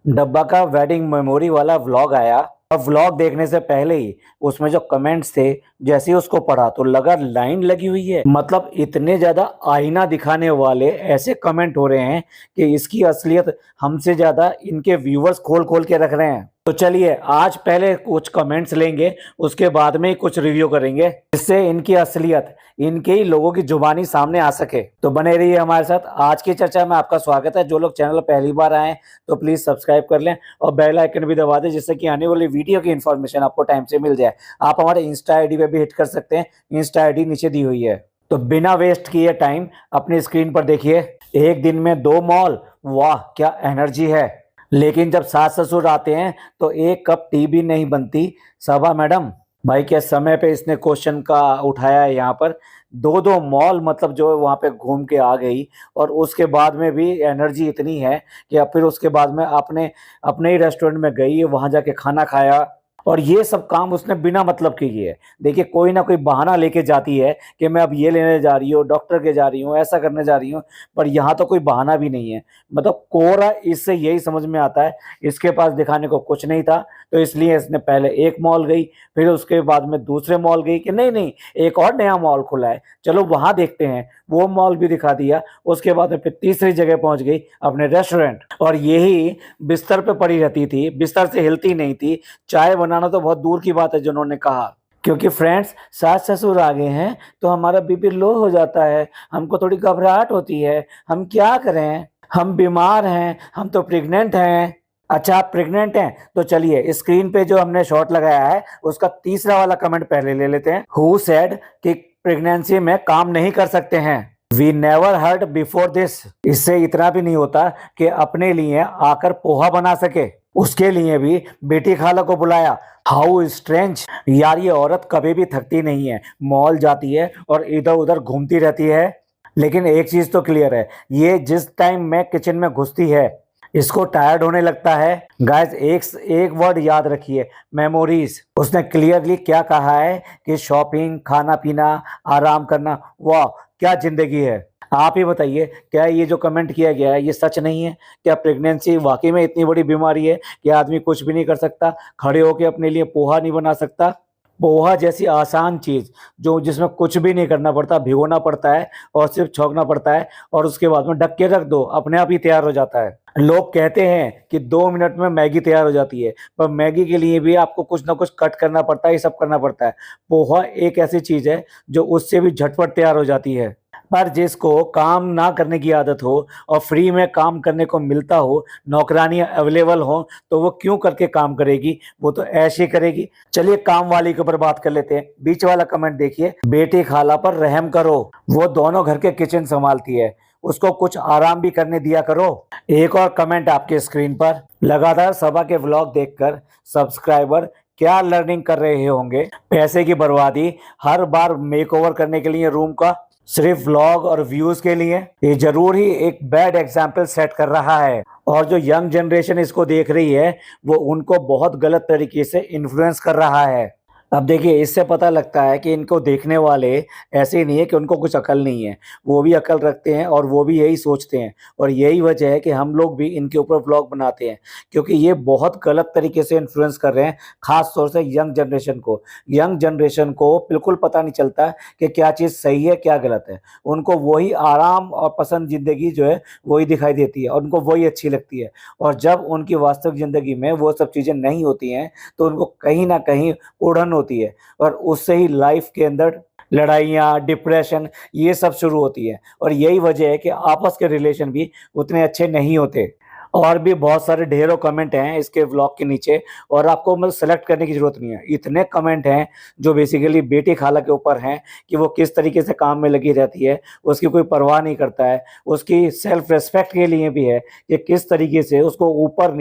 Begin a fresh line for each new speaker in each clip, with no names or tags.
डब्बा का wedding memory वाला व्लॉग आया और व्लॉग देखने से पहले ही उसमें जो कमेंट्स थे, जैसे ही उसको पढ़ा तो लगा लाइन लगी हुई है। मतलब इतने ज्यादा आईना दिखाने वाले ऐसे कमेंट हो रहे हैं कि इसकी असलियत हमसे ज्यादा इनके व्यूवर्स खोल खोल के रख रहे हैं। तो चलिए आज पहले कुछ कमेंट्स लेंगे, उसके बाद में ही कुछ रिव्यू करेंगे, जिससे इनकी असलियत इनके ही लोगों की जुबानी सामने आ सके। तो बने रहिए हमारे साथ। आज की चर्चा में आपका स्वागत है। जो लोग चैनल पर पहली बार आए तो प्लीज सब्सक्राइब कर लें और बेल आइकन भी दबा दें, जिससे कि आने वाली वीडियो की इन्फॉर्मेशन आपको टाइम से मिल जाए। आप हमारे इंस्टा आईडी पे भी हिट कर सकते हैं, इंस्टा आईडी नीचे दी हुई है। तो बिना वेस्ट किए टाइम अपनी स्क्रीन पर देखिए। एक दिन में 2 मॉल, वाह क्या एनर्जी है। लेकिन जब सास ससुर आते हैं तो एक कप टी भी नहीं बनती। सभा मैडम, भाई क्या समय पे इसने क्वेश्चन का उठाया है यहाँ पर। 2 मॉल मतलब जो वहां पे घूम के आ गई, और उसके बाद में भी एनर्जी इतनी है कि अब फिर उसके बाद में अपने अपने ही रेस्टोरेंट में गई, वहां जाके खाना खाया, और ये सब काम उसने बिना मतलब के किए। देखिए कोई ना कोई बहाना लेके जाती है कि मैं अब ये लेने जा रही हूँ, डॉक्टर के जा रही हूँ, ऐसा करने जा रही हूँ। पर यहाँ तो कोई बहाना भी नहीं है। मतलब कोरा इससे यही समझ में आता है इसके पास दिखाने को कुछ नहीं था, तो इसलिए इसने पहले एक मॉल गई, फिर उसके बाद में दूसरे मॉल गई कि नहीं नहीं एक और नया मॉल खुला है, चलो वहां देखते हैं। वो मॉल भी दिखा दिया। उसके बाद में फिर तीसरी जगह पहुंच गई, अपने रेस्टोरेंट। और यही बिस्तर पे पड़ी रहती थी, बिस्तर से हिलती नहीं थी। चाय बनाना तो बहुत दूर की बात है जिन्होंने कहा। क्योंकि फ्रेंड्स, सास ससुर आ गए हैं तो हमारा बीपी लो हो जाता है, हमको थोड़ी घबराहट होती है। हम क्या करें, हम बीमार हैं, हम तो प्रेग्नेंट हैं। अच्छा आप प्रेग्नेंट हैं तो चलिए स्क्रीन पे जो हमने शॉट लगाया है उसका तीसरा वाला कमेंट पहले ले लेते हैं। हु सेड कि प्रेगनेंसी में काम नहीं कर सकते हैं। We never heard before this. इससे इतना भी नहीं होता कि अपने लिए आकर पोहा बना सके, उसके लिए भी बेटी खाला को बुलाया। How strange. यार ये औरत कभी भी थकती नहीं है, मॉल जाती है और इधर उधर घूमती रहती है। लेकिन एक चीज तो क्लियर है, ये जिस टाइम में किचन में घुसती है इसको टायर्ड होने लगता है। गाइस एक एक वर्ड याद रखिए, मेमोरीज। उसने क्लियरली क्या कहा है कि शॉपिंग, खाना पीना, आराम करना, वाह क्या जिंदगी है। आप ही बताइए, क्या ये जो कमेंट किया गया है ये सच नहीं है? क्या प्रेगनेंसी वाकई में इतनी बड़ी बीमारी है कि आदमी कुछ भी नहीं कर सकता, खड़े होकर अपने लिए पोहा नहीं बना सकता? पोहा जैसी आसान चीज जो जिसमें कुछ भी नहीं करना पड़ता, भिगोना पड़ता है और सिर्फ छौंकना पड़ता है, और उसके बाद में ढक के रख दो, अपने आप ही तैयार हो जाता है। लोग कहते हैं कि 2 मिनट में मैगी तैयार हो जाती है, पर मैगी के लिए भी आपको कुछ ना कुछ कट करना पड़ता है, ये सब करना पड़ता है। पोहा एक ऐसी चीज है जो उससे भी झटपट तैयार हो जाती है। पर जिसको काम ना करने की आदत हो और फ्री में काम करने को मिलता हो, नौकरानियां अवेलेबल हो, तो वो क्यों करके काम करेगी, वो तो ऐसे ही करेगी। चलिए काम वाली के ऊपर बात कर लेते हैं। बीच वाला कमेंट देखिए, बेटी खाला पर रहम करो, वो दोनों घर के किचन संभालती है, उसको कुछ आराम भी करने दिया करो। एक और कमेंट आपके स्क्रीन पर। लगातार सभा के व्लॉग देखकर सब्सक्राइबर क्या लर्निंग कर रहे होंगे? पैसे की बर्बादी, हर बार मेकओवर करने के लिए रूम का, सिर्फ व्लॉग और व्यूज के लिए। ये जरूर ही एक बैड एग्जाम्पल सेट कर रहा है, और जो यंग जनरेशन इसको देख रही है वो उनको बहुत गलत तरीके से इन्फ्लुएंस कर रहा है। अब देखिए इससे पता लगता है कि इनको देखने वाले ऐसे ही नहीं है कि उनको कुछ अकल नहीं है, वो भी अकल रखते हैं और वो भी यही सोचते हैं। और यही वजह है कि हम लोग भी इनके ऊपर व्लॉग बनाते हैं, क्योंकि ये बहुत गलत तरीके से इन्फ्लुएंस कर रहे हैं, खास तौर से यंग जनरेशन को। यंग जनरेशन को बिल्कुल पता नहीं चलता कि क्या चीज़ सही है क्या गलत है। उनको वही आराम और पसंद जिंदगी जो है वही दिखाई देती है और उनको वही अच्छी लगती है। और जब उनकी वास्तविक जिंदगी में वो सब चीज़ें नहीं होती हैं तो उनको कहीं ना कहीं उड़न होती है, और उससे ही लाइफ के अंदर लड़ाइयाँ, डिप्रेशन, ये सब शुरू होती है। और यही वजह है कि आपस के रिलेशन भी उतने अच्छे नहीं होते। और भी बहुत सारे ढेरों कमेंट हैं इसके व्लॉग के नीचे, और आपको मतलब सेलेक्ट करने की जरूरत नहीं है, इतने कमेंट हैं जो बेसिकली बेटी खाला के ऊपर हैं कि वो किस तरीके से काम में लगी रहती है, उसकी कोई परवाह नहीं करता है। उसकी सेल्फ रेस्पेक्ट के लिए भी है कि किस तरीके से उसको ऊपर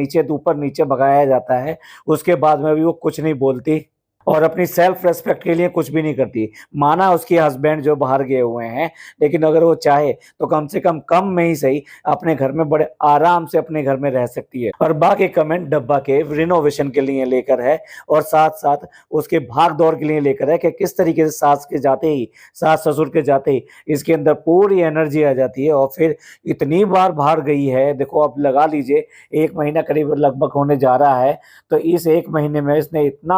नीचे भगाया जाता है, उसके बाद में भी वो कुछ नहीं बोलती। और अपनी सेल्फ रेस्पेक्ट के लिए कुछ भी नहीं करती। माना उसके हस्बैंड जो बाहर गए हुए हैं, लेकिन अगर वो चाहे तो कम से कम में ही सही अपने घर में बड़े आराम से अपने घर में रह सकती है। और बाकी कमेंट डब्बा के रिनोवेशन के लिए लेकर है और साथ साथ उसके भाग दौड़ के लिए लेकर है कि किस तरीके से सास ससुर के जाते ही इसके अंदर पूरी एनर्जी आ जाती है। और फिर इतनी बार बाहर गई है, देखो अब लगा लीजिए 1 महीना करीब लगभग होने जा रहा है। तो इस 1 महीने में इसने इतना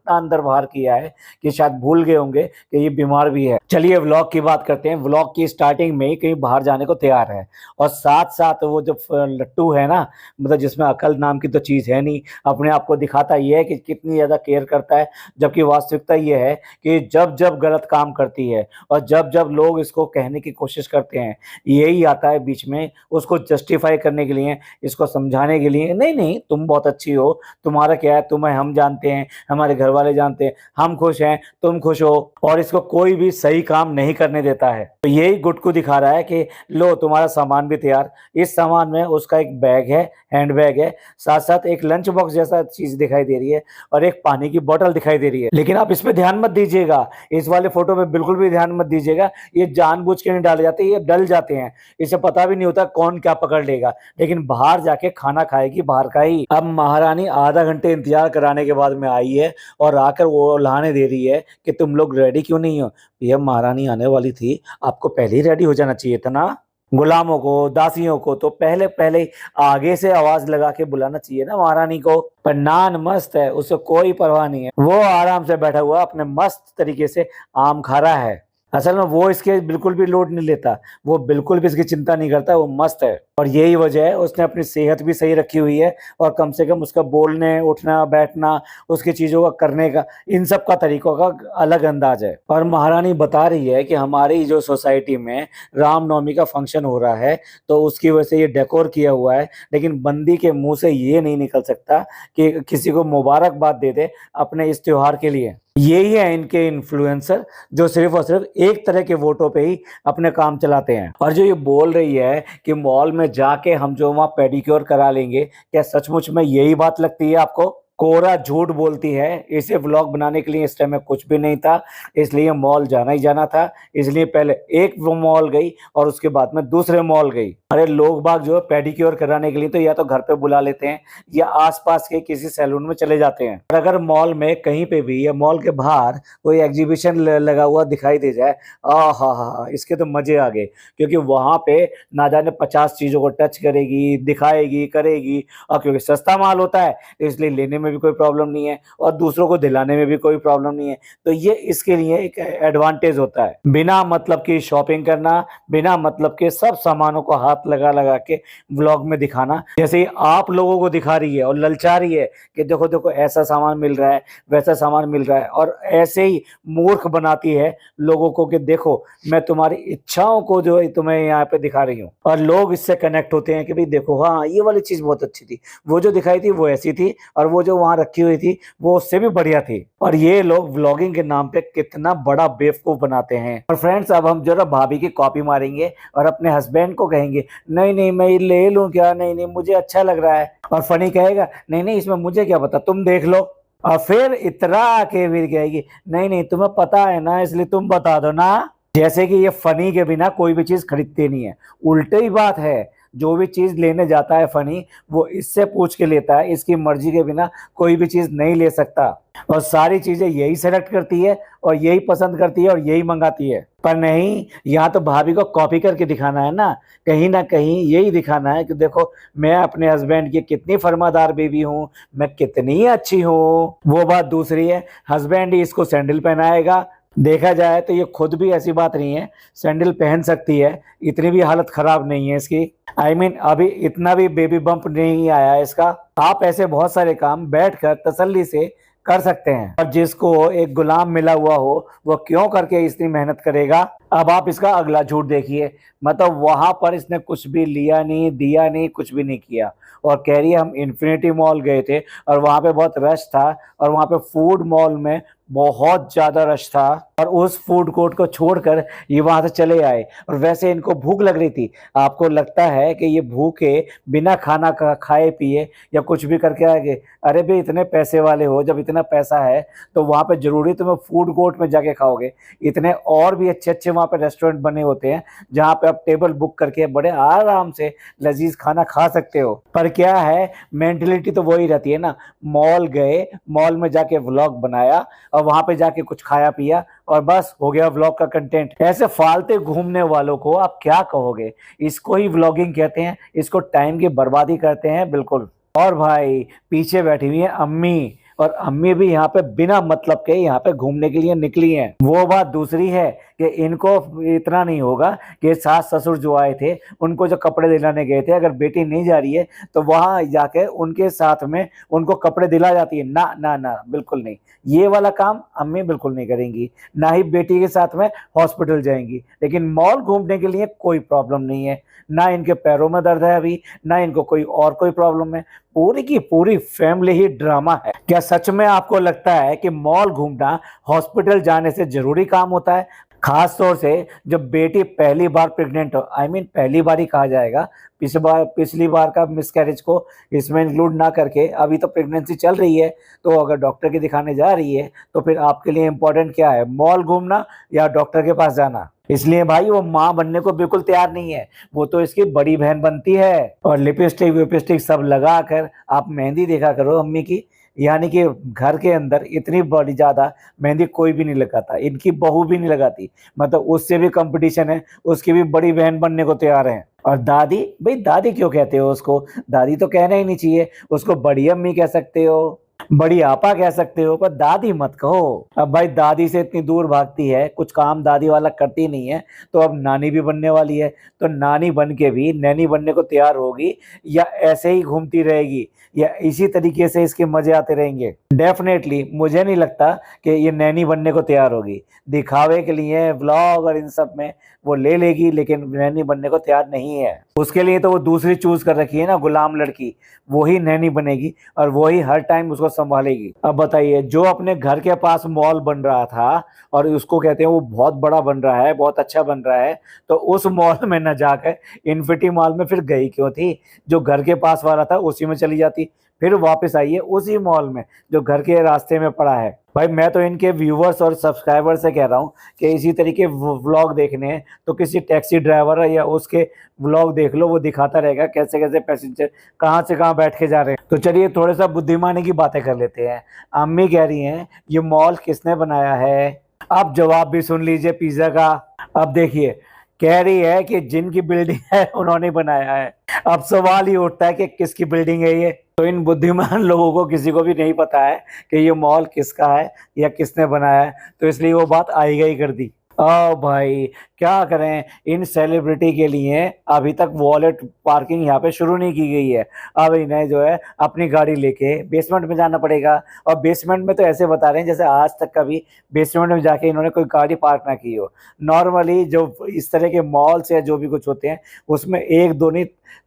अंदर बाहर किया है कि शायद भूल गए होंगे कि ये बीमार भी है। चलिए व्लॉग की बात करते हैं। व्लॉग की स्टार्टिंग में ही कहीं बाहर जाने को तैयार है और साथ साथ वो जो लट्टू है ना, मतलब जिसमें अकल नाम की तो चीज है नहीं, अपने आप को दिखाता ये है कि कितनी ज्यादा केयर करता है। जबकि वास्तविकता ये है कि जब जब गलत काम करती है और जब जब लोग इसको कहने की कोशिश करते हैं, यही आता है बीच में उसको जस्टिफाई करने के लिए, इसको समझाने के लिए, नहीं नहीं तुम बहुत अच्छी हो, तुम्हारा क्या है, तुम्हें हम जानते हैं, हमारे घर वाले जानते हैं, हम खुश हैं, तुम खुश हो। और इसको कोई भी सही काम नहीं करने देता है। तो यही गुट को दिखा रहा है कि लो तुम्हारा सामान भी तैयार। इस सामान में उसका एक बैग है, हैंड बैग है, साथ साथ एक लंच बॉक्स जैसा चीज दिखाई दे रही है और एक पानी की बोतल दिखाई दे रही है। लेकिन आप इस पे ध्यान मत दीजिएगा, इस वाले फोटो में बिल्कुल भी ध्यान मत दीजिएगा। ये जानबूझ के नहीं डाले जाते, ये डल जाते हैं, इसे पता भी नहीं होता कौन क्या पकड़ लेगा। लेकिन बाहर जाके खाना खाएगी बाहर का ही। अब महारानी आधा घंटे इंतजार कराने के बाद में आई है और आकर वो लाने दे रही है कि तुम लोग रेडी क्यों नहीं हो। ये महारानी आने वाली थी, आपको पहले ही रेडी हो जाना चाहिए था ना। गुलामों को, दासियों को तो पहले पहले ही आगे से आवाज लगा के बुलाना चाहिए ना महारानी को। पर नान मस्त है, उसको कोई परवाह नहीं है, वो आराम से बैठा हुआ अपने मस्त तरीके से आम खा रहा है। असल में वो इसके बिल्कुल भी लोड नहीं लेता, वो बिल्कुल भी इसकी चिंता नहीं करता, वो मस्त है। और यही वजह है उसने अपनी सेहत भी सही रखी हुई है और कम से कम उसका बोलने उठना बैठना, उसकी चीजों का करने का, इन सब का तरीकों का अलग अंदाज है। और महारानी बता रही है कि हमारी जो सोसाइटी में रामनवमी का फंक्शन हो रहा है तो उसकी वजह से ये डेकोर किया हुआ है, लेकिन बंदी के मुंह से ये नहीं निकल सकता कि किसी को मुबारकबाद दे दे अपने इस त्योहार के लिए। यही है इनके इन्फ्लुएंसर जो सिर्फ और सिर्फ एक तरह के वोटों पे ही अपने काम चलाते हैं। और जो ये बोल रही है कि मॉल में जाके हम जो वहां पेडिक्योर करा लेंगे, क्या सचमुच में यही बात लगती है आपको? कोरा झूठ बोलती है। इसे व्लॉग बनाने के लिए इस टाइम में कुछ भी नहीं था, इसलिए मॉल जाना ही जाना था, इसलिए पहले एक वो मॉल गई और उसके बाद में दूसरे मॉल गई। अरे लोग बाग जो है पेडिक्योर कराने के लिए तो या तो घर पे बुला लेते हैं या आसपास के किसी सैलून में चले जाते हैं। और अगर मॉल में कहीं पे भी या मॉल के बाहर कोई एग्जीबिशन लगा हुआ दिखाई दे जाए, हा इसके तो मजे आ गए, क्योंकि वहां पे ना जाने 50 चीजों को टच करेगी, दिखाएगी, करेगी। और क्योंकि सस्ता माल होता है इसलिए लेने में भी कोई प्रॉब्लम नहीं है और दूसरों को दिलाने में भी कोई प्रॉब्लम नहीं है। तो ये इसके लिए एक एडवांटेज होता है। बिना मतलब की शॉपिंग करना, बिना मतलब के सब सामानों को हाथ लगा लगा के व्लॉग में दिखाना, जैसे ही आप लोगों को दिखा रही है और ललचा रही है कि देखो देखो ऐसा सामान मिल रहा है, वैसा सामान मिल रहा है, और ऐसे ही मूर्ख बनाती है लोगों को कि देखो मैं तुम्हारी इच्छाओं को जो है तुम्हें यहाँ पे दिखा रही हूँ। और लोग इससे कनेक्ट होते हैं कि भाई देखो हाँ ये वाली चीज बहुत अच्छी थी, वो जो दिखाई थी वो ऐसी थी, और वो जो वहां रखी हुई थी वो उससे भी बढ़िया थी। और ये लोग व्लॉगिंग के नाम पे कितना बड़ा बेवकूफ बनाते हैं। और फ्रेंड्स अब हम जरा भाभी की कॉपी मारेंगे और अपने हस्बैंड को कहेंगे नहीं नहीं मैं ये ले लूं क्या, नहीं नहीं मुझे अच्छा लग रहा है। और फनी कहेगा नहीं नहीं इसमें मुझे क्या पता, तुम देख लो। और फिर इतरा के फिर कहेगी नहीं नहीं तुम्हें पता है ना इसलिए तुम बता दो ना। जैसे कि ये फनी के बिना कोई भी चीज खरीदती नहीं है। उल्टे ही बात है, जो भी चीज लेने जाता है फनी वो इससे पूछ के लेता है, इसकी मर्जी के बिना कोई भी चीज नहीं ले सकता। और सारी चीजें यही सेलेक्ट करती है और यही पसंद करती है और यही मंगाती है। पर नहीं, यहाँ तो भाभी को कॉपी करके दिखाना है ना कहीं यही दिखाना है कि देखो मैं अपने हस्बैंड की कितनी फर्मादार बीवी हूँ, मैं कितनी अच्छी हूँ। वो बात दूसरी है, हस्बैंड ही इसको सैंडल पहनाएगा। देखा जाए तो ये खुद भी ऐसी बात नहीं है, सैंडल पहन सकती है, इतनी भी हालत खराब नहीं है इसकी। I mean, अभी इतना भी बेबी बम्प नहीं आया इसका। आप ऐसे बहुत सारे काम बैठकर तसल्ली से कर सकते हैं। और जिसको एक गुलाम मिला हुआ हो वो क्यों करके इतनी मेहनत करेगा। अब आप इसका अगला झूठ देखिए, मतलब वहां पर इसने कुछ भी लिया नहीं, दिया नहीं, कुछ भी नहीं किया, और कह रही है हम इन्फिनिटी मॉल गए थे और वहां पे बहुत रश था और वहां पे फूड मॉल में बहुत ज्यादा रश था और उस फूड कोर्ट को छोड़कर ये वहां से चले आए। और वैसे इनको भूख लग रही थी। आपको लगता है कि ये भूखे बिना खाना खाए पिए या कुछ भी करके आएंगे? अरे भाई, इतने पैसे वाले हो, जब इतना पैसा है तो वहां पे जरूरी तुम्हें फूड कोर्ट में जाके खाओगे? इतने और भी अच्छे अच्छे वहां पे रेस्टोरेंट बने होते हैं जहाँ पे आप टेबल बुक करके बड़े आराम से लजीज खाना खा सकते हो। पर क्या है, मेंटेलिटी तो वही रहती है ना। मॉल गए, मॉल में जाके व्लॉग बनाया और वहां पे जाके कुछ खाया पिया और बस हो गया व्लॉग का कंटेंट। ऐसे फालतू घूमने वालों को आप क्या कहोगे? इसको ही व्लॉगिंग कहते हैं, इसको टाइम की बर्बादी करते हैं बिल्कुल। और भाई, पीछे बैठी हुई है अम्मी, और अम्मी भी यहाँ पे बिना मतलब के यहाँ पे घूमने के लिए निकली हैं। वो बात दूसरी है कि इनको इतना नहीं होगा कि सास ससुर जो आए थे उनको जो कपड़े दिलाने गए थे, अगर बेटी नहीं जा रही है तो वहां जाके उनके साथ में उनको कपड़े दिला जाती है। ना ना ना, बिल्कुल नहीं। ये वाला काम अम्मी बिल्कुल नहीं करेंगी। ना ही बेटी के साथ में हॉस्पिटल जाएंगी। लेकिन मॉल घूमने के लिए कोई प्रॉब्लम नहीं है। ना इनके पैरों में दर्द है अभी, ना इनको कोई प्रॉब्लम है। पूरी की पूरी फैमिली ही ड्रामा है। क्या सच में आपको लगता है कि मॉल घूमना हॉस्पिटल जाने से जरूरी काम होता है? खास तौर से जब बेटी पहली बार प्रेग्नेंट हो। आई मीन पहली बार ही कहा जाएगा, पिछली बार का मिसकैरेज को इसमें इंक्लूड ना करके। अभी तो प्रेगनेंसी चल रही है, तो अगर डॉक्टर के दिखाने जा रही है तो फिर आपके लिए इंपॉर्टेंट क्या है, मॉल घूमना या डॉक्टर के पास जाना? इसलिए भाई, वो माँ बनने को बिल्कुल तैयार नहीं है। वो तो इसकी बड़ी बहन बनती है। और लिपस्टिक विपस्टिक सब लगा कर आप मेहंदी देखा करो अम्मी की। यानी कि घर के अंदर इतनी बड़ी ज्यादा मेहंदी कोई भी नहीं लगाता, इनकी बहू भी नहीं लगाती। मतलब उससे भी कंपटीशन है, उसकी भी बड़ी बहन बनने को तैयार है। और दादी, भाई दादी क्यों कहते हो उसको? दादी तो कहना ही नहीं चाहिए, उसको बड़ी अम्मी कह सकते हो, बड़ी आपा कह सकते हो, पर दादी मत कहो। अब भाई, दादी से इतनी दूर भागती है, कुछ काम दादी वाला करती नहीं है, तो अब नानी भी बनने वाली है। तो नानी बन के भी नैनी बनने को तैयार होगी, या ऐसे ही घूमती रहेगी, या इसी तरीके से इसके मजे आते रहेंगे? डेफिनेटली मुझे नहीं लगता कि ये नैनी बनने को तैयार होगी। दिखावे के लिए व्लॉग और इन सब में वो ले लेगी, लेकिन नैनी बनने को तैयार नहीं है। उसके लिए तो वो दूसरी चूज कर रखी है ना, गुलाम लड़की। वो ही नैनी बनेगी और वो ही हर टाइम उसको संभालेगी। अब बताइए, जो अपने घर के पास मॉल बन रहा था और उसको कहते हैं वो बहुत बड़ा बन रहा है, बहुत अच्छा बन रहा है, तो उस मॉल में न जाकर इन्फिनिटी मॉल में फिर गई क्यों थी? जो घर के पास वाला था उसी में चली जाती। फिर वापस आइए उसी मॉल में जो घर के रास्ते में पड़ा है। भाई, मैं तो इनके व्यूवर्स और सब्सक्राइबर से कह रहा हूँ कि इसी तरीके व्लॉग देखने हैं तो किसी टैक्सी ड्राइवर या उसके व्लॉग देख लो, वो दिखाता रहेगा कैसे कैसे पैसेंजर कहाँ से कहाँ बैठ के जा रहे हैं। तो चलिए, थोड़ा सा बुद्धिमानी की बातें कर लेते हैं। अम्मी कह रही हैं ये मॉल किसने बनाया है? अब जवाब भी सुन लीजिए पिज्जा का। अब देखिए, कह रही है कि जिनकी बिल्डिंग है उन्होंने बनाया है। अब सवाल ही उठता है कि किसकी बिल्डिंग है ये? तो इन बुद्धिमान लोगों को किसी को भी नहीं पता है कि ये मॉल किसका है या किसने बनाया है, तो इसलिए वो बात आई गई कर दी। ओ भाई, क्या करें, इन सेलिब्रिटी के लिए अभी तक वॉलेट पार्किंग यहाँ पे शुरू नहीं की गई है। अब इन्हें जो है अपनी गाड़ी लेके बेसमेंट में जाना पड़ेगा। और बेसमेंट में तो ऐसे बता रहे हैं जैसे आज तक कभी बेसमेंट में जाके इन्होंने कोई गाड़ी पार्क ना की हो। नॉर्मली जो इस तरह के मॉल्स या जो भी कुछ होते हैं उसमें एक दो नहीं,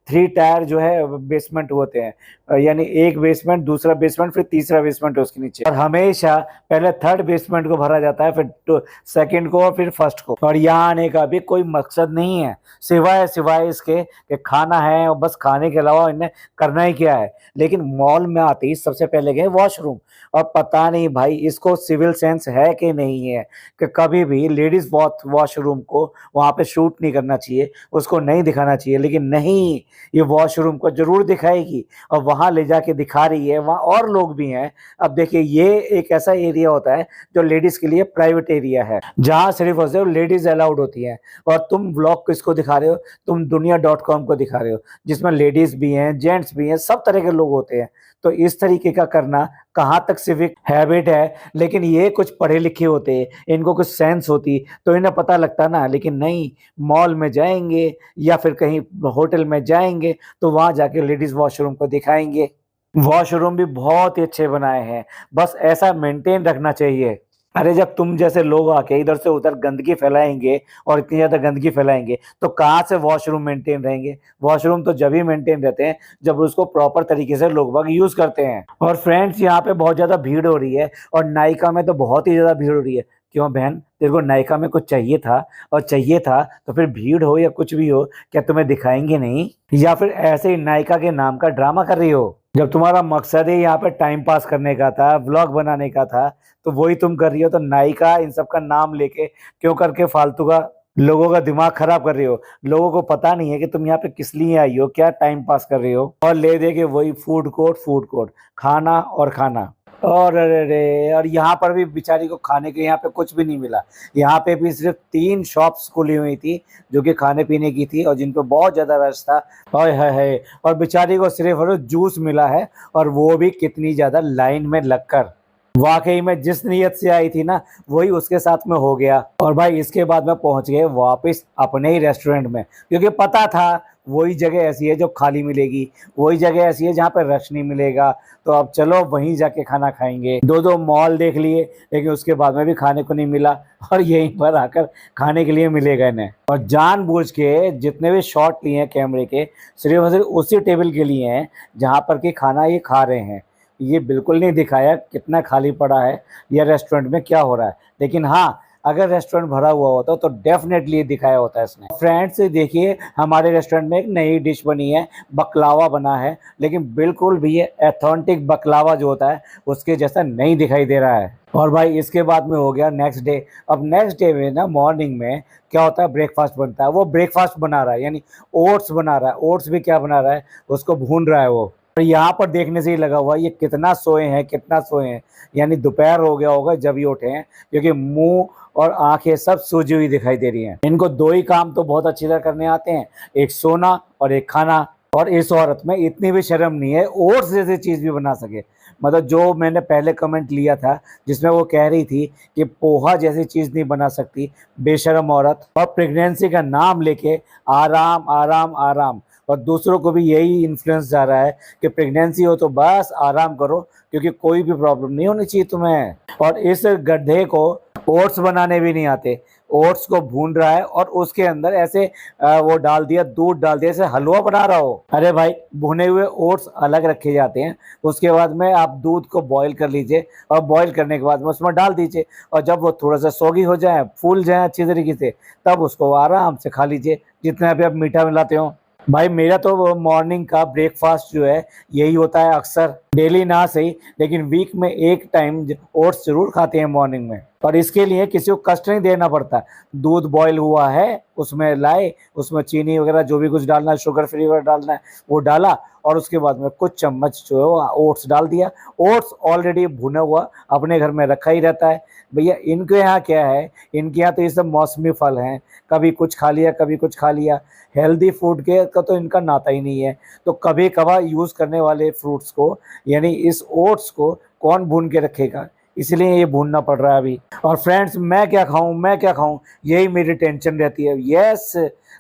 3 टायर जो है बेसमेंट होते हैं। यानी एक बेसमेंट, दूसरा बेसमेंट, फिर तीसरा बेसमेंट है उसके नीचे। और हमेशा पहले थर्ड बेसमेंट को भरा जाता है, फिर सेकंड को और फिर फर्स्ट को। और यहाँ आने का भी कोई मकसद नहीं है सिवाय इसके कि खाना है, और बस खाने के अलावा इन्हें करना ही क्या है। लेकिन मॉल में आते ही सबसे पहले गए वॉशरूम। और पता नहीं भाई इसको सिविल सेंस है कि नहीं है कि कभी भी लेडीज वॉशरूम को वहां पे शूट नहीं करना चाहिए, उसको नहीं दिखाना चाहिए। लेकिन नहीं, ये वॉशरूम को जरूर दिखाएगी और वहां ले जाके दिखा रही है। वहां और लोग भी हैं। अब देखिए, ये एक ऐसा एरिया होता है जो लेडीज के लिए प्राइवेट एरिया है, जहां सिर्फ और सिर्फ लेडीज अलाउड होती हैं। और तुम ब्लॉग किसको दिखा रहे हो? तुम दुनिया.com को दिखा रहे हो, जिसमें लेडीज भी हैं, जेंट्स भी हैं, सब तरह के लोग होते हैं। तो इस तरीके का करना कहाँ तक सिविक हैबिट है? लेकिन ये कुछ पढ़े लिखे होते, इनको कुछ सेंस होती तो इन्हें पता लगता ना। लेकिन नहीं, मॉल में जाएंगे या फिर कहीं होटल में जाएंगे तो वहां जाके लेडीज वॉशरूम को दिखाएंगे। वॉशरूम भी बहुत ही अच्छे बनाए हैं, बस ऐसा मेंटेन रखना चाहिए। अरे जब तुम जैसे लोग आके इधर से उधर गंदगी फैलाएंगे और इतनी ज्यादा गंदगी फैलाएंगे तो कहाँ से वॉशरूम मेंटेन रहेंगे। वॉशरूम तो जब ही मेंटेन रहते हैं जब उसको प्रॉपर तरीके से लोग बाग यूज करते हैं। और फ्रेंड्स यहाँ पे बहुत ज्यादा भीड़ हो रही है और नायिका में तो बहुत ही ज्यादा भीड़ हो रही है। क्यों बहन, तेरे को नायिका में कुछ चाहिए था? और चाहिए था तो फिर भीड़ हो या कुछ भी हो, क्या तुम्हें दिखाएंगे नहीं? या फिर ऐसे ही नायिका के नाम का ड्रामा कर रही हो? जब तुम्हारा मकसद ही यहाँ पे टाइम पास करने का था, व्लॉग बनाने का था, तो वही तुम कर रही हो। तो नायिका इन सब का नाम लेके क्यों करके फालतू का लोगों का दिमाग खराब कर रही हो? लोगों को पता नहीं है कि तुम यहाँ पे किस लिए आई हो, क्या टाइम पास कर रही हो। और ले दे के वही फूड कोर्ट, खाना और खाना। और अरे और यहाँ पर भी बेचारी को खाने के यहाँ पे कुछ भी नहीं मिला। यहाँ पे भी सिर्फ 3 शॉप्स खुली हुई थी जो कि खाने पीने की थी और जिन पे बहुत ज्यादा रश था। और है और बेचारी को सिर्फ और जूस मिला है, और वो भी कितनी ज्यादा लाइन में लगकर। वाकई में जिस नीयत से आई थी ना, वही उसके साथ में हो गया। और भाई इसके बाद में पहुंच गए वापस अपने ही रेस्टोरेंट में, क्योंकि पता था वही जगह ऐसी है जो खाली मिलेगी, वही जगह ऐसी है जहाँ पर रश नहीं मिलेगा। तो अब चलो वहीं जाके खाना खाएंगे। 2 मॉल देख लिए लेकिन उसके बाद में भी खाने को नहीं मिला, और यहीं पर आकर खाने के लिए मिलेगा इन्हें। और जानबूझ के जितने भी शॉट लिए हैं कैमरे के, सिर्फ और सिर्फ उसी टेबल के लिए हैं जहाँ पर कि खाना ये खा रहे हैं। ये बिल्कुल नहीं दिखाया कितना खाली पड़ा है या रेस्टोरेंट में क्या हो रहा है। लेकिन हाँ, अगर रेस्टोरेंट भरा हुआ होता तो डेफिनेटली दिखाया होता है इसने। फ्रेंड्स देखिए, हमारे रेस्टोरेंट में एक नई डिश बनी है, बकलावा बना है, लेकिन बिल्कुल भी ये ऑथेंटिक बकलावा जो होता है उसके जैसा नहीं दिखाई दे रहा है। और भाई इसके बाद में हो गया नेक्स्ट डे। अब नेक्स्ट डे में ना मॉर्निंग में क्या होता है, ब्रेकफास्ट बनता है। वो ब्रेकफास्ट बना रहा है, यानी ओट्स बना रहा है। ओट्स भी क्या बना रहा है, उसको भून रहा है वो। और यहाँ पर देखने से ही लगा हुआ ये कितना सोए हैं, कितना सोए हैं। यानी दोपहर हो गया होगा जब ये उठे हैं, क्योंकि मुंह और आंखें सब सूजी हुई दिखाई दे रही हैं। इनको 2 ही काम तो बहुत अच्छी तरह करने आते हैं, एक सोना और एक खाना। और इस औरत में इतनी भी शर्म नहीं है ओट्स जैसी चीज भी बना सके। मतलब जो मैंने पहले कमेंट लिया था जिसमें वो कह रही थी कि पोहा जैसी चीज नहीं बना सकती, बेशर्म औरत। और प्रेगनेंसी का नाम लेके आराम आराम आराम, और दूसरों को भी यही इन्फ्लुएंस जा रहा है कि प्रेगनेंसी हो तो बस आराम करो, क्योंकि कोई भी प्रॉब्लम नहीं होनी चाहिए तुम्हें। और इस गड्ढे को ओट्स बनाने भी नहीं आते। ओट्स को भून रहा है और उसके अंदर ऐसे वो डाल दिया, दूध डाल दिया, ऐसे हलवा बना रहा हो। अरे भाई, भुने हुए ओट्स अलग रखे जाते हैं, उसके बाद में आप दूध को बॉईल कर लीजिए, और बॉईल करने के बाद में उसमें डाल दीजिए, और जब वो थोड़ा सा सॉगी हो जाए, फूल जाए अच्छी तरीके से, तब उसको आराम से खा लीजिए जितना भी आप मीठा मिलाते हो। भाई मेरा तो मॉर्निंग का ब्रेकफास्ट जो है यही होता है अक्सर, डेली ना सही लेकिन वीक में एक टाइम ओट्स जरूर खाते हैं मॉर्निंग में। और इसके लिए किसी को कष्ट नहीं देना पड़ता। दूध बॉईल हुआ है, उसमें लाए, उसमें चीनी वगैरह जो भी कुछ डालना है, शुगर फ्री वगैरह डालना है वो डाला, और उसके बाद में कुछ चम्मच जो है ओट्स डाल दिया। ओट्स ऑलरेडी भुना हुआ अपने घर में रखा ही रहता है। भैया इनके यहाँ क्या है, इनके यहाँ तो ये सब मौसमी फल हैं, कभी कुछ खा लिया कभी कुछ खा लिया। हेल्दी फूड के का तो इनका नाता ही नहीं है। तो कभी कभार यूज़ करने वाले फ्रूट्स को, यानी इस ओट्स को कौन भून के रखेगा, इसलिए ये भूनना पड़ रहा है अभी। और फ्रेंड्स मैं क्या खाऊं, मैं क्या खाऊं, यही मेरी टेंशन रहती है। यस,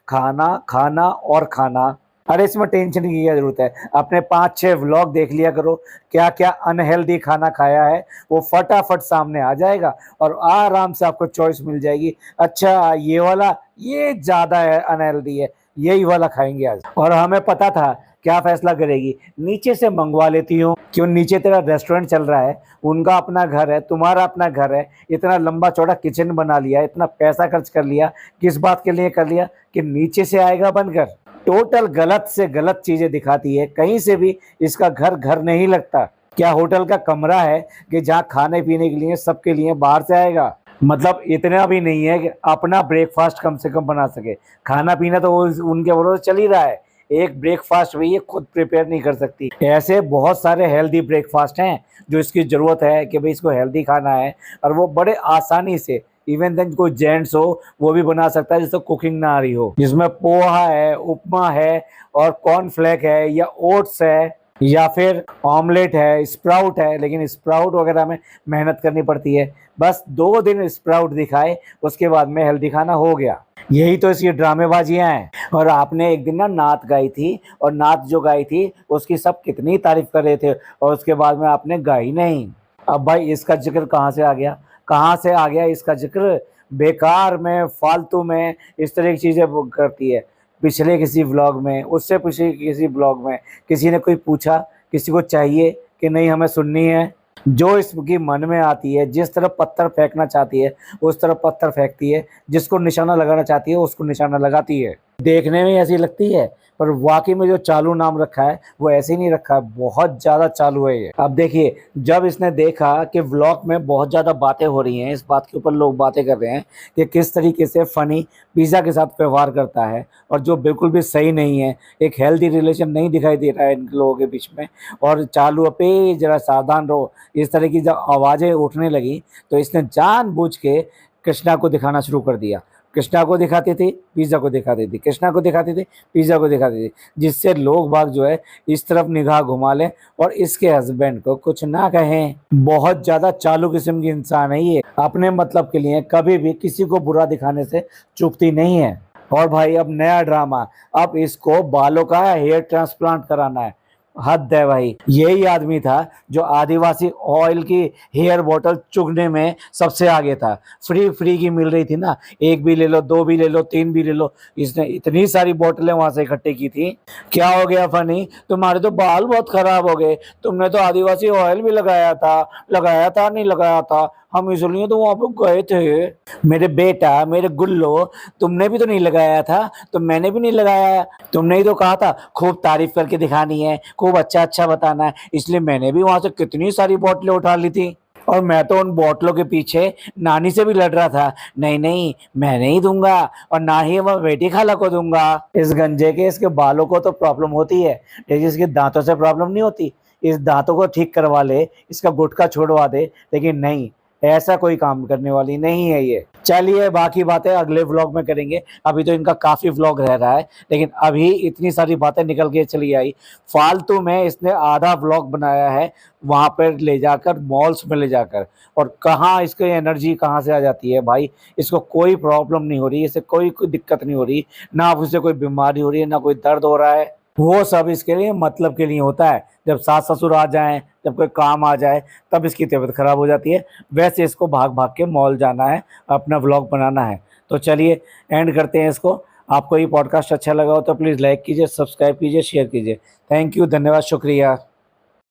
खाना खाना और खाना। अरे इसमें टेंशन की क्या जरूरत है, अपने 5-6 व्लॉग देख लिया करो, क्या क्या अनहेल्दी खाना खाया है वो फटाफट सामने आ जाएगा, और आराम से आपको चॉइस मिल जाएगी। अच्छा ये वाला ये ज़्यादा है अनहेल्दी है, यही वाला खाएंगे आज। और हमें पता था क्या फैसला करेगी, नीचे से मंगवा लेती हूँ। क्यों, नीचे तेरा रेस्टोरेंट चल रहा है, उनका अपना घर है, तुम्हारा अपना घर है, इतना लंबा चौड़ा किचन बना लिया, इतना पैसा खर्च कर लिया, किस बात के लिए कर लिया कि नीचे से आएगा बनकर। टोटल गलत से गलत चीजें दिखाती है, कहीं से भी इसका घर घर नहीं लगता। क्या होटल का कमरा है कि जहाँ खाने पीने के लिए सबके लिए बाहर से आएगा? मतलब इतना भी नहीं है कि अपना ब्रेकफास्ट कम से कम बना सके। खाना पीना तो उनके भरोसे चल ही रहा है, एक ब्रेकफास्ट भी ये खुद प्रिपेयर नहीं कर सकती। ऐसे बहुत सारे हेल्दी ब्रेकफास्ट हैं जो इसकी ज़रूरत है कि भाई इसको हेल्दी खाना है, और वो बड़े आसानी से, इवन देन कोई जेंट्स हो वो भी बना सकता है जिसको कुकिंग ना आ रही हो, जिसमें पोहा है, उपमा है, और कॉर्नफ्लेक है, या ओट्स है, या फिर ऑमलेट है, स्प्राउट है। लेकिन स्प्राउट वगैरह में मेहनत करनी पड़ती है। बस 2 दिन स्प्राउट दिखाए, उसके बाद में हेल्दी खाना हो गया। यही तो इसकी ड्रामेबाजियां हैं। और आपने एक दिन ना नात गाई थी, और नात जो गाई थी उसकी सब कितनी तारीफ कर रहे थे, और उसके बाद में आपने गाई नहीं। अब भाई इसका जिक्र कहाँ से आ गया? कहाँ से आ गया इसका जिक्र? बेकार में, फालतू में इस तरह की चीज़ें वो करती है। पिछले किसी व्लॉग में, उससे पिछले किसी व्लॉग में किसी ने कोई पूछा, किसी को चाहिए कि नहीं हमें सुननी है, जो इसकी मन में आती है, जिस तरफ पत्थर फेंकना चाहती है उस तरफ पत्थर फेंकती है, जिसको निशाना लगाना चाहती है उसको निशाना लगाती है। देखने में ऐसी लगती है पर वाकई में जो चालू नाम रखा है वो ऐसे ही नहीं रखा है, बहुत ज़्यादा चालू है ये। अब देखिए, जब इसने देखा कि व्लॉग में बहुत ज़्यादा बातें हो रही हैं, इस बात के ऊपर लोग बातें कर रहे हैं कि किस तरीके से फ़नी पिज़्ज़ा के साथ व्यवहार करता है और जो बिल्कुल भी सही नहीं है, एक हेल्दी रिलेशन नहीं दिखाई दे रहा है इन लोगों के बीच में, और चालू पे ज़रा सावधान रहो, इस तरह की जब आवाज़ें उठने लगी तो इसने जानबूझ के कृष्णा को दिखाना शुरू कर दिया। कृष्णा को दिखाती थी, पिज़्ज़ा को दिखाती थी, कृष्णा को दिखाती थी, पिज़्ज़ा को दिखाती थी, जिससे लोग बाग जो है इस तरफ निगाह घुमा लें और इसके हस्बैंड को कुछ ना कहें। बहुत ज़्यादा चालू किस्म की इंसान है ये, अपने मतलब के लिए कभी भी किसी को बुरा दिखाने से चूकती नहीं है। और भाई अब नया ड्रामा, अब इसको बालों का हेयर ट्रांसप्लांट कराना है। हद है भाई, यही आदमी था जो आदिवासी ऑयल की हेयर बोतल चुगने में सबसे आगे था। फ्री फ्री की मिल रही थी ना, एक भी ले लो, दो भी ले लो, तीन भी ले लो, इसने इतनी सारी बोतलें वहां से इकट्ठी की थी। क्या हो गया फनी, तुम्हारे तो बाल बहुत खराब हो गए, तुमने तो आदिवासी ऑयल भी लगाया था नहीं लगाया था, हम इसलिए तो वहां पे गए थे। मेरे बेटा, मेरे गुल्लो, तुमने भी तो नहीं लगाया था, तो मैंने भी नहीं लगाया, तुमने ही तो कहा था खूब तारीफ करके दिखानी है, खूब अच्छा अच्छा बताना है, इसलिए मैंने भी वहां से कितनी सारी बोतलें उठा ली थी। और मैं तो उन बोतलों के पीछे नानी से भी लड़ रहा था, नहीं नहीं मैं नहीं दूंगा और ना ही मैं बेटी खाला को दूंगा। इस गंजे के, इसके बालों को तो प्रॉब्लम होती है लेकिन इसके दांतों से प्रॉब्लम नहीं होती। इस दांतों को ठीक करवा ले, इसका गुटखा छोड़वा दे, लेकिन नहीं, ऐसा कोई काम करने वाली नहीं है ये। चलिए बाकी बातें अगले व्लॉग में करेंगे, अभी तो इनका काफ़ी व्लॉग रह रहा है, लेकिन अभी इतनी सारी बातें निकल के चली आई। फालतू में इसने आधा व्लॉग बनाया है वहाँ पर ले जाकर, मॉल्स में ले जाकर, और कहाँ इसको एनर्जी कहाँ से आ जाती है भाई। इसको कोई प्रॉब्लम नहीं हो रही, इसे कोई दिक्कत नहीं हो रही, ना उसे कोई बीमारी हो रही है, ना कोई दर्द हो रहा है। वो सब इसके लिए मतलब के लिए होता है, जब सास ससुर आ जाएं, जब कोई काम आ जाए, तब इसकी तबीयत खराब हो जाती है। वैसे इसको भाग भाग के मॉल जाना है, अपना व्लॉग बनाना है। तो चलिए एंड करते हैं इसको। आपको ये पॉडकास्ट अच्छा लगा हो तो प्लीज़ लाइक कीजिए, सब्सक्राइब कीजिए, शेयर कीजिए। थैंक यू, धन्यवाद, शुक्रिया।